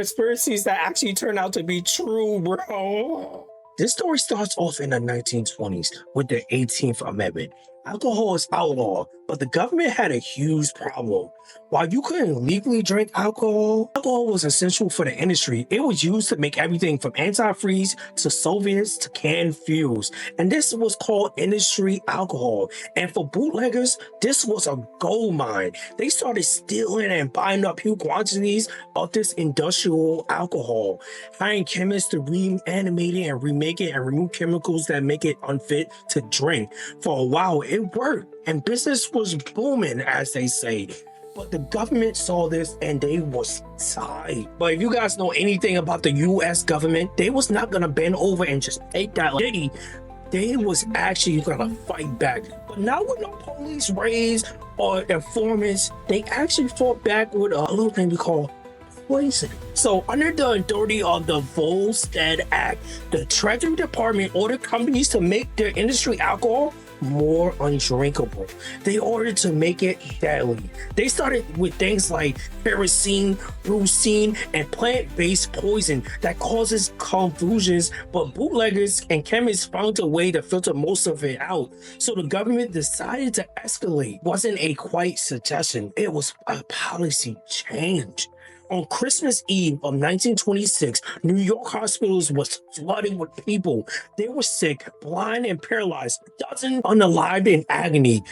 Conspiracies that actually turn out to be true, bro. This story starts off in the 1920s with the 18th Amendment. Alcohol is outlawed, but the government had a huge problem. While you couldn't legally drink alcohol was essential for the industry. It was used to make everything from antifreeze to Soviets to canned fuels. And this was called industry alcohol. And for bootleggers, this was a gold mine. They started stealing and buying up huge quantities of this industrial alcohol, hiring chemists to reanimate it and remake it and remove chemicals that make it unfit to drink. For a while, it worked, and business was booming, as they say. But the government saw this and they was tight. But if you guys know anything about the US government, they was not gonna bend over and just take that lady. They was actually gonna fight back. But not with no police raids or informants. They actually fought back with a little thing we call poison. So under the authority of the Volstead Act, the Treasury Department ordered companies to make their industry alcohol more undrinkable. They ordered to make it deadly. They started with things like kerosene, ricin, and plant-based poison that causes convulsions, but bootleggers and chemists found a way to filter most of it out. So the government decided to escalate. Wasn't a quite suggestion, it was a policy change. On Christmas Eve of 1926, New York hospitals was flooded with people. They were sick, blind, and paralyzed, dozens unalived in agony.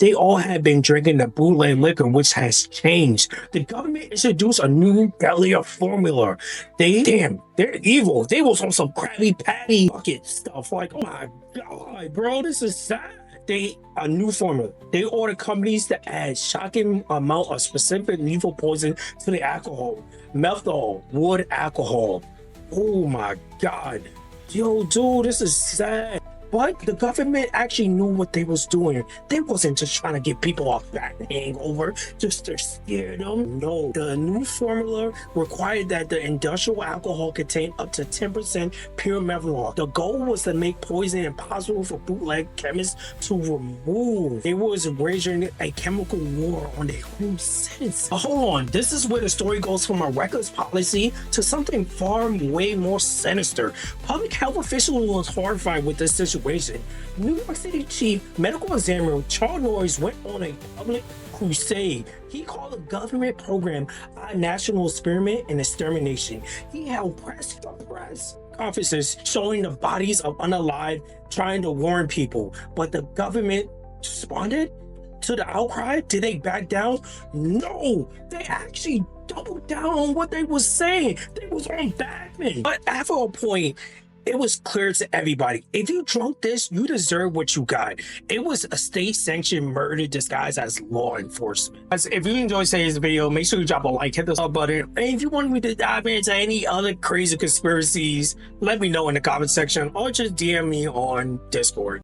They all had been drinking the bootleg liquor, which has changed. The government introduced a new deadlier formula. They're evil. They was on some Krabby Patty bucket stuff. Like, oh my God, bro, this is sad. A new formula. They ordered companies to add shocking amount of specific lethal poison to the alcohol. Methanol, wood alcohol. Oh my God. Yo, dude, this is sad. But the government actually knew what they was doing. They wasn't just trying to get people off that hangover just to scare them. No, the new formula required that the industrial alcohol contain up to 10% pure methanol. The goal was to make poison impossible for bootleg chemists to remove. It was waging a chemical war on their own citizens. But hold on, this is where the story goes from a reckless policy to something far way more sinister. Public health officials was horrified with this situation. New York City Chief Medical Examiner Charles Noyes went on a public crusade. He called the government program a national experiment in extermination. He held press conferences showing the bodies of unalive, trying to warn people. But the government responded to the outcry. Did they back down? No, they actually doubled down on what they was saying. They was on Batman. But after a point, it was clear to everybody, if you drunk this, you deserve what you got. It was a state-sanctioned murder disguised as law enforcement. As if you enjoyed today's video, make sure you drop a like, hit the sub button. And if you want me to dive into any other crazy conspiracies, let me know in the comment section or just DM me on Discord.